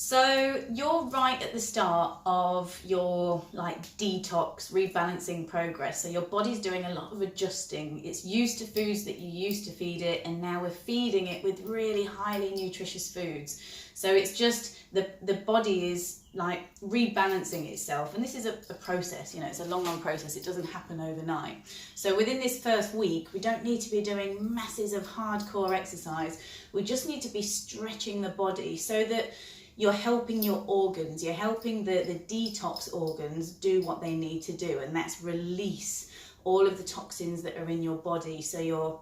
So you're right at the start of your detox rebalancing progress. So your body's doing a lot of adjusting. It's used to foods that you used to feed it, and now we're feeding it with really highly nutritious foods. So it's just the body is rebalancing itself, and this is a process. It's a long process. It doesn't happen overnight. So within this first week, we don't need to be doing masses of hardcore exercise. We just need to be stretching the body so that you're helping your organs, you're helping the detox organs do what they need to do, and that's release all of the toxins that are in your body. So you're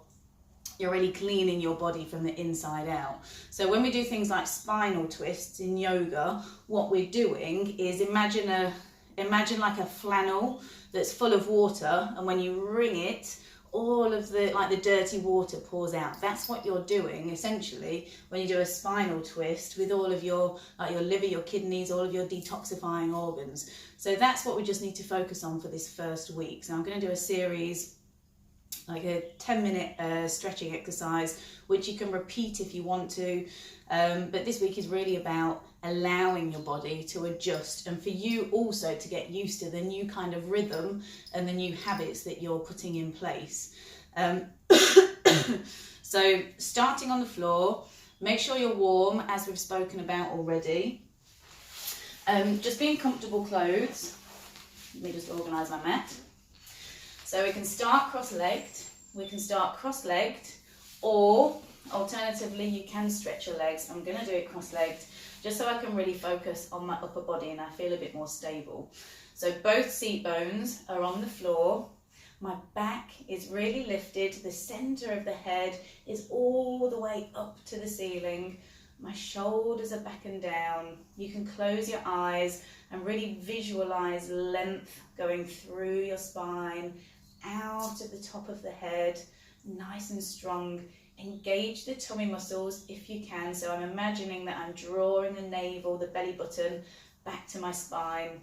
really cleaning your body from the inside out. So when we do things like spinal twists in yoga, what we're doing is imagine like a flannel that's full of water, and when you wring it, all of the dirty water pours out. That's what you're doing essentially when you do a spinal twist with all of your liver, your kidneys, all of your detoxifying organs. So that's what we just need to focus on for this first week. So I'm going to do a series, like a 10-minute stretching exercise, which you can repeat if you want to. But this week is really about allowing your body to adjust, and for you also to get used to the new kind of rhythm and the new habits that you're putting in place. So starting on the floor, make sure you're warm, as we've spoken about already. Just be in comfortable clothes. Let me just organise my mat. So we can start cross-legged, or alternatively you can stretch your legs. I'm going to do it cross-legged just so I can really focus on my upper body and I feel a bit more stable. So both seat bones are on the floor. My back is really lifted. The centre of the head is all the way up to the ceiling. My shoulders are back and down. You can close your eyes and really visualise length going through your spine, out of the top of the head, nice and strong. Engage the tummy muscles if you can. So I'm imagining that I'm drawing the navel, the belly button, back to my spine.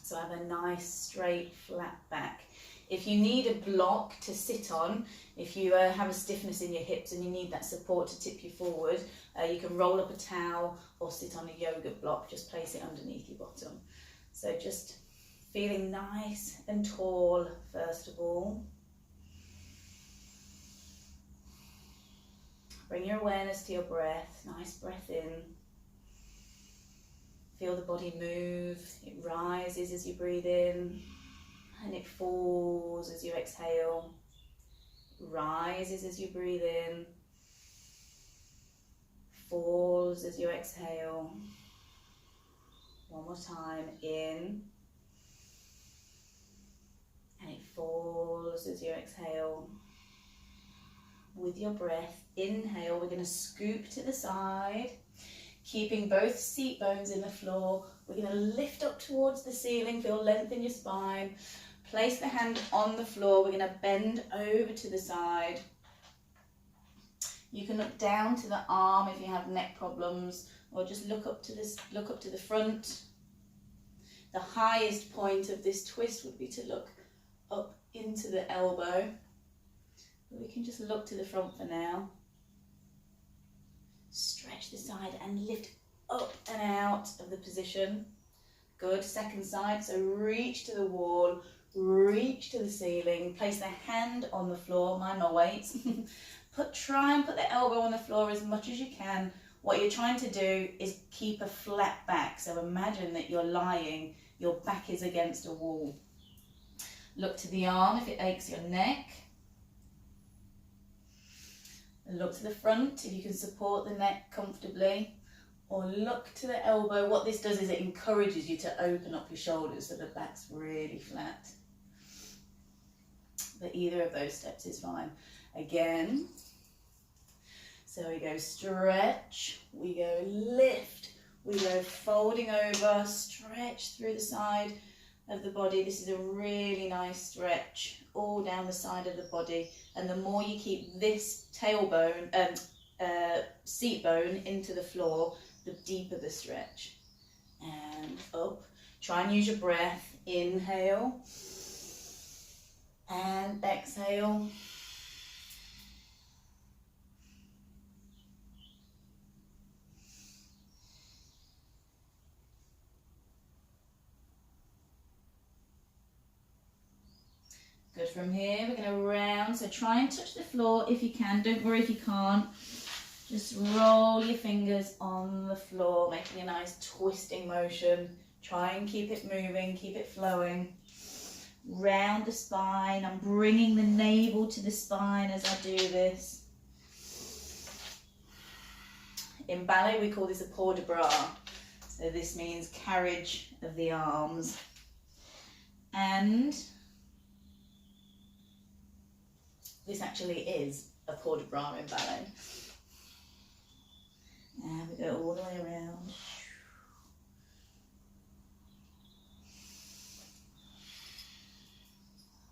So I have a nice, straight, flat back. If you need a block to sit on, if you have a stiffness in your hips and you need that support to tip you forward, you can roll up a towel or sit on a yoga block. Just place it underneath your bottom. So just feeling nice and tall, first of all. Bring your awareness to your breath. Nice breath in. Feel the body move. It rises as you breathe in, and it falls as you exhale. It rises as you breathe in, falls as you exhale. One more time, in, and it falls as you exhale. With your breath, inhale, we're going to scoop to the side, keeping both seat bones in the floor. We're going to lift up towards the ceiling, feel length in your spine. Place the hand on the floor. We're going to bend over to the side. You can look down to the arm if you have neck problems, or just look up to the front. The highest point of this twist would be to look up into the elbow. We can just look to the front for now. Stretch the side and lift up and out of the position. Good. Second side. So reach to the wall, reach to the ceiling. Place the hand on the floor. Mind my weight. Try and put the elbow on the floor as much as you can. What you're trying to do is keep a flat back. So imagine that you're lying, your back is against a wall. Look to the arm if it aches your neck. And look to the front if you can support the neck comfortably, or look to the elbow. What this does is it encourages you to open up your shoulders so the back's really flat. But either of those steps is fine. Again, so we go stretch, we go lift, we go folding over, stretch through the side of the body. This is a really nice stretch all down the side of the body, and the more you keep this tailbone seat bone into the floor, the deeper the stretch. And up. Try and use your breath. Inhale and exhale. Good. From here, we're going to round. So try and touch the floor if you can. Don't worry if you can't. Just roll your fingers on the floor, making a nice twisting motion. Try and keep it moving, keep it flowing. Round the spine. I'm bringing the navel to the spine as I do this. In ballet, we call this a port de bras. So this means carriage of the arms. And this actually is a port de bras in ballet. And we go all the way around.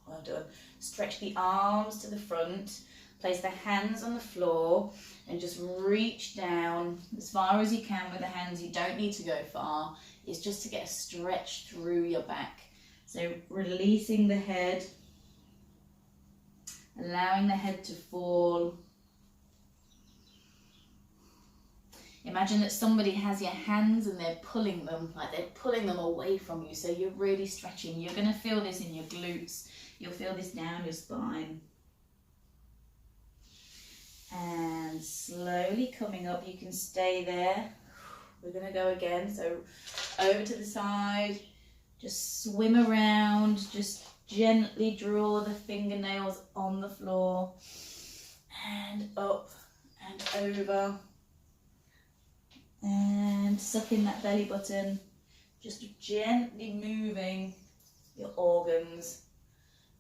Well done. Stretch the arms to the front. Place the hands on the floor and just reach down as far as you can with the hands. You don't need to go far. It's just to get a stretch through your back. So releasing the head, allowing the head to fall. Imagine that somebody has your hands and they're pulling them, like they're pulling them away from you. So you're really stretching. You're going to feel this in your glutes. You'll feel this down your spine. And slowly coming up, you can stay there. We're going to go again. So over to the side, just swim around, just gently draw the fingernails on the floor and up and over. And suck in that belly button, just gently moving your organs,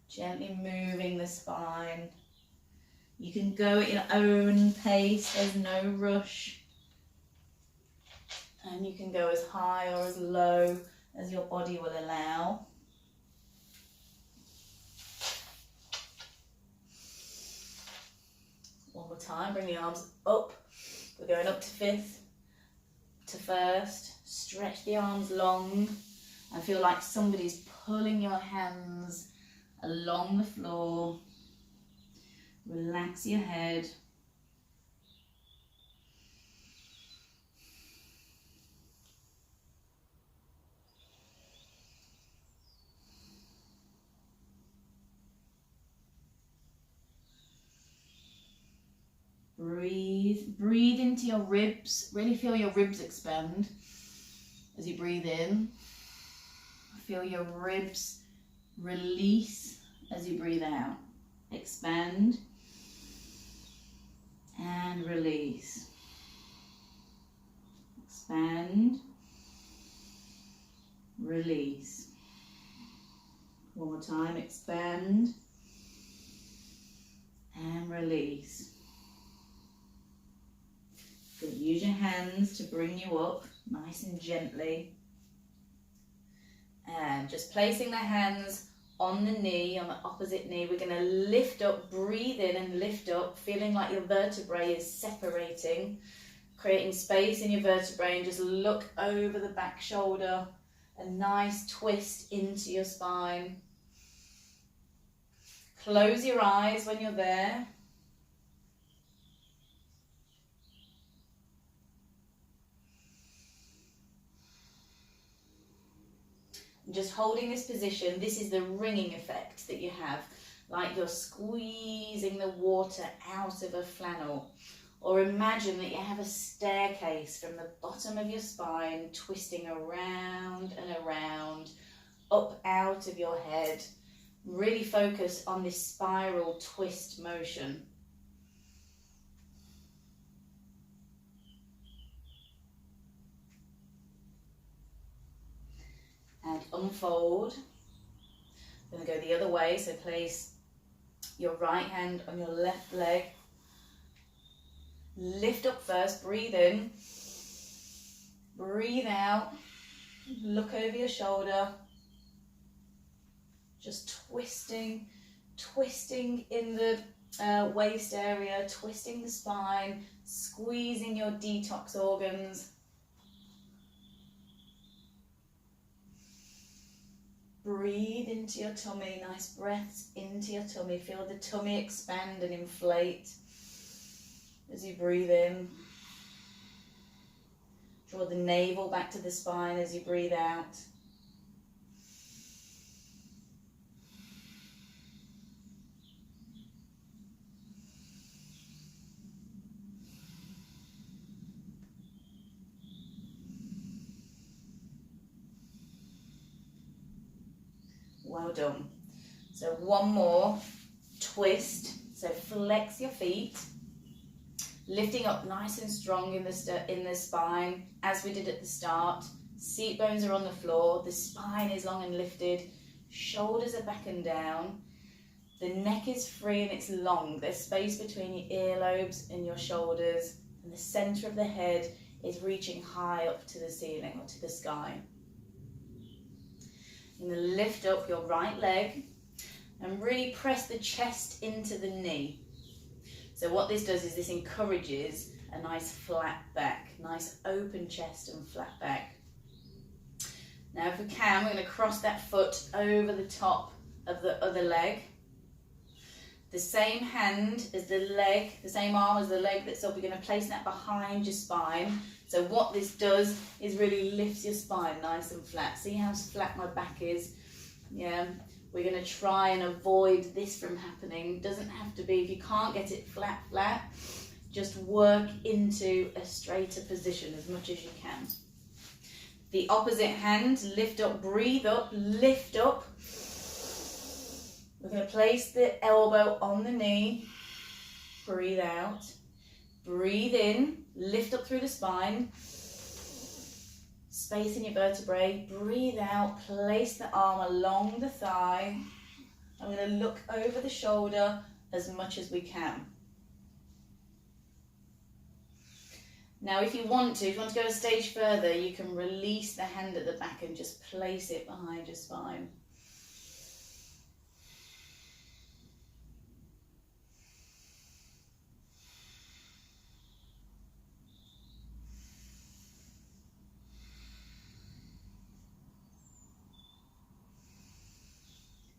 gently moving the spine. You can go at your own pace, there's no rush. And you can go as high or as low as your body will allow. One more time, bring the arms up. We're going up to fifth, to first. Stretch the arms long and feel like somebody's pulling your hands along the floor. Relax your head. Breathe into your ribs. Really feel your ribs expand as you breathe in. Feel your ribs release as you breathe out. Expand and release. Expand, release. One more time, expand and release. Good. Use your hands to bring you up nice and gently. And just placing the hands on the knee, on the opposite knee, we're going to lift up, breathe in and lift up, feeling like your vertebrae is separating, creating space in your vertebrae, and just look over the back shoulder, a nice twist into your spine. Close your eyes when you're there. Just holding this position, this is the ringing effect that you have, like you're squeezing the water out of a flannel. Or imagine that you have a staircase from the bottom of your spine, twisting around and around, up out of your head. Really focus on this spiral twist motion. And unfold. I'm going to go the other way, so place your right hand on your left leg. Lift up first, breathe in, breathe out, look over your shoulder, just twisting in the waist area, twisting the spine, squeezing your detox organs. Breathe into your tummy, nice breaths into your tummy. Feel the tummy expand and inflate as you breathe in. Draw the navel back to the spine as you breathe out. you're done. So one more, twist. So flex your feet, lifting up nice and strong in the spine, as we did at the start. Seat bones are on the floor, the spine is long and lifted, shoulders are back and down, the neck is free and it's long. There's space between your earlobes and your shoulders, and the center of the head is reaching high up to the ceiling or to the sky. You're going to lift up your right leg and really press the chest into the knee. So what this does is this encourages a nice flat back, nice open chest and flat back. Now if we can, we're going to cross that foot over the top of the other leg. The same hand as the leg, the same arm as the leg that's up, you're going to place that behind your spine. So what this does is really lifts your spine nice and flat. See how flat my back is? Yeah, we're going to try and avoid this from happening. Doesn't have to be, if you can't get it flat, just work into a straighter position as much as you can. The opposite hand, lift up, breathe up, lift up. We're going to place the elbow on the knee, breathe out, breathe in, lift up through the spine, space in your vertebrae, breathe out, place the arm along the thigh. I'm going to look over the shoulder as much as we can. Now if you want to go a stage further, you can release the hand at the back and just place it behind your spine.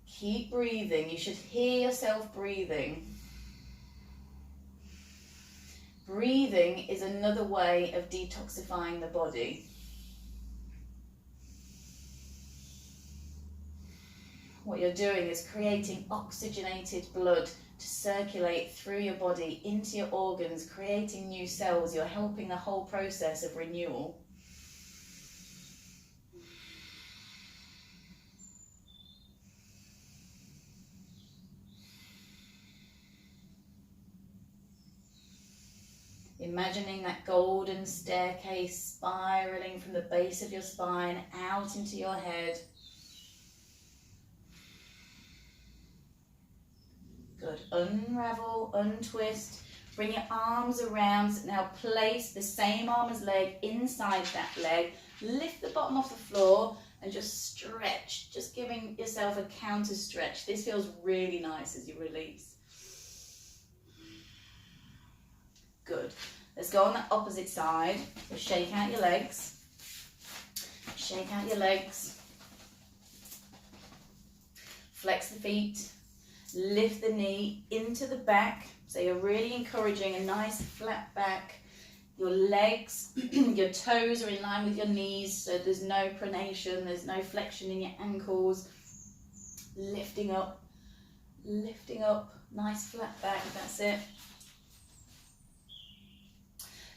Keep breathing. You should hear yourself breathing. Breathing is another way of detoxifying the body. What you're doing is creating oxygenated blood to circulate through your body into your organs, creating new cells. You're helping the whole process of renewal. Imagining that golden staircase spiraling from the base of your spine out into your head. Good. Unravel, untwist. Bring your arms around. Now place the same arm as leg inside that leg. Lift the bottom off the floor and just stretch. Just giving yourself a counter stretch. This feels really nice as you release. Good. Let's go on the opposite side. So shake out your legs. Shake out your legs. Flex the feet. Lift the knee into the back. So you're really encouraging a nice flat back. Your legs, your toes are in line with your knees, so there's no pronation, there's no flexion in your ankles. Lifting up, nice flat back, that's it.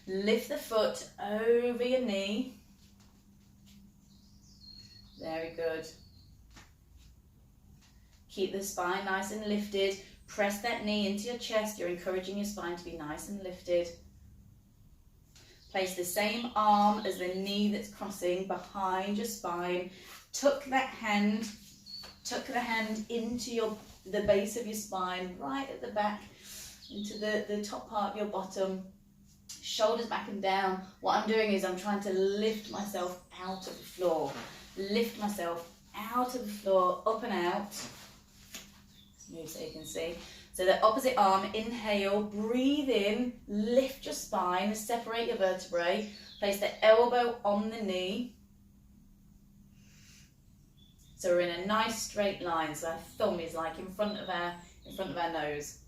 Lift the foot over your knee. Very good. Keep the spine nice and lifted. Press that knee into your chest. You're encouraging your spine to be nice and lifted. Place the same arm as the knee that's crossing behind your spine. Tuck the hand into the base of your spine, right at the back, into the top part of your bottom. Shoulders back and down. What I'm doing is I'm trying to lift myself out of the floor. Lift myself out of the floor, up and out. Let's move so you can see. So the opposite arm, inhale, breathe in, lift your spine, separate your vertebrae, place the elbow on the knee. So we're in a nice straight line, so our thumb is like in front of our nose.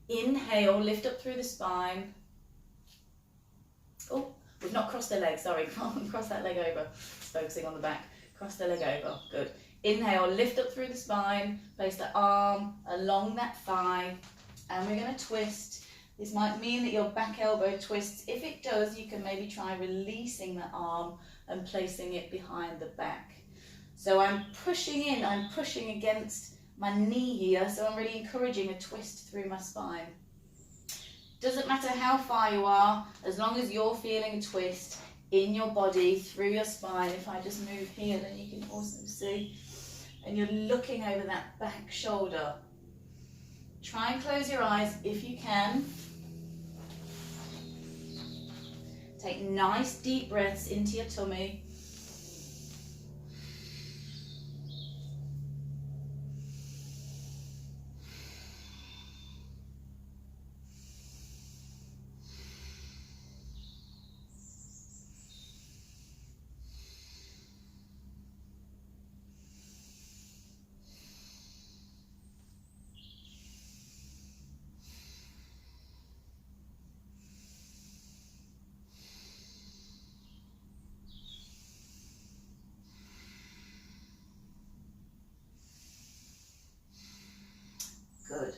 Inhale, lift up through the spine. Oh, we've not crossed the leg, sorry, cross that leg over. Just focusing on the back, cross the leg over, good. Inhale, lift up through the spine, place the arm along that thigh, and we're going to twist. This might mean that your back elbow twists. If it does, you can maybe try releasing the arm and placing it behind the back. So I'm pushing in, I'm pushing against my knee here, so I'm really encouraging a twist through my spine. Doesn't matter how far you are, as long as you're feeling a twist in your body, through your spine. If I just move here, then you can also see. And you're looking over that back shoulder. Try and close your eyes if you can. Take nice deep breaths into your tummy. Good.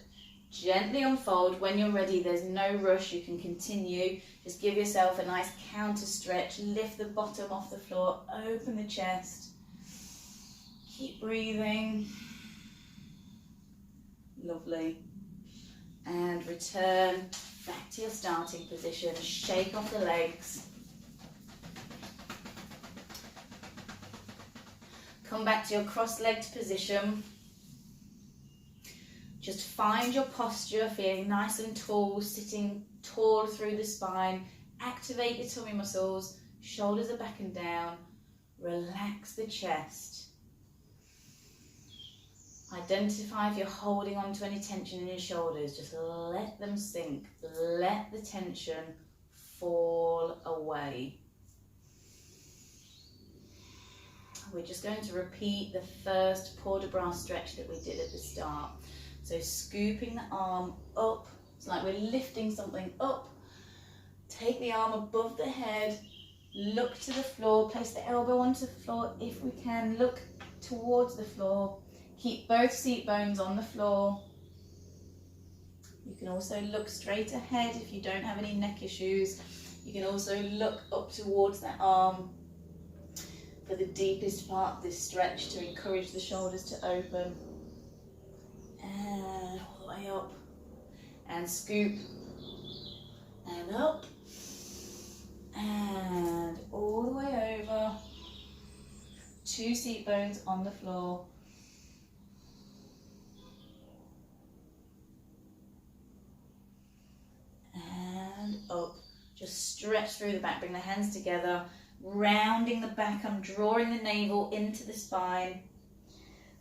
Gently unfold. When you're ready, there's no rush. You can continue. Just give yourself a nice counter stretch. Lift the bottom off the floor. Open the chest. Keep breathing. Lovely. And return back to your starting position. Shake off the legs. Come back to your cross-legged position. Just find your posture, feeling nice and tall, sitting tall through the spine. Activate your tummy muscles, shoulders are back and down. Relax the chest. Identify if you're holding on to any tension in your shoulders. Just let them sink. Let the tension fall away. We're just going to repeat the first port de bras stretch that we did at the start. So scooping the arm up, it's like we're lifting something up. Take the arm above the head, look to the floor, place the elbow onto the floor if we can, look towards the floor. Keep both seat bones on the floor. You can also look straight ahead if you don't have any neck issues. You can also look up towards that arm for the deepest part of this stretch to encourage the shoulders to open. And all the way up. And scoop. And up. And all the way over. 2 seat bones on the floor. And up. Just stretch through the back. Bring the hands together. Rounding the back. I'm drawing the navel into the spine.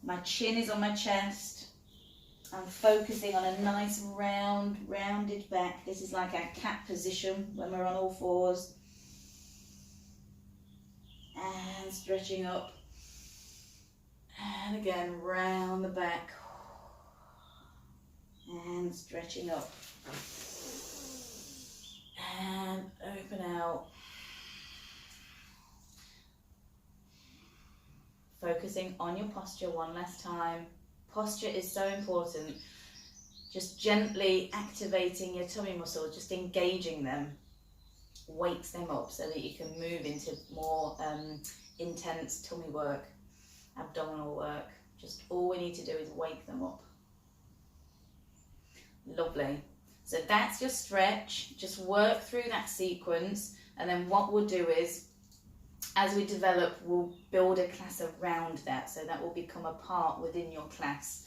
My chin is on my chest. I'm focusing on a nice rounded back. This is like our cat position when we're on all fours. And stretching up. And again, round the back. And stretching up. And open out. Focusing on your posture one last time. Posture is so important. Just gently activating your tummy muscles, just engaging them, wakes them up so that you can move into more intense tummy work, abdominal work. Just all we need to do is wake them up. Lovely. So that's your stretch. Just work through that sequence, and then what we'll do is, as we develop, we'll build a class around that, so that will become a part within your class.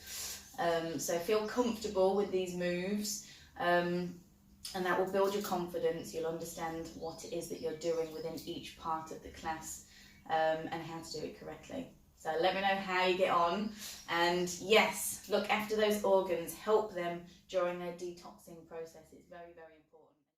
So feel comfortable with these moves, and that will build your confidence. You'll understand what it is that you're doing within each part of the class, and how to do it correctly. So let me know how you get on, and yes, look after those organs, help them during their detoxing process. It's very, very important.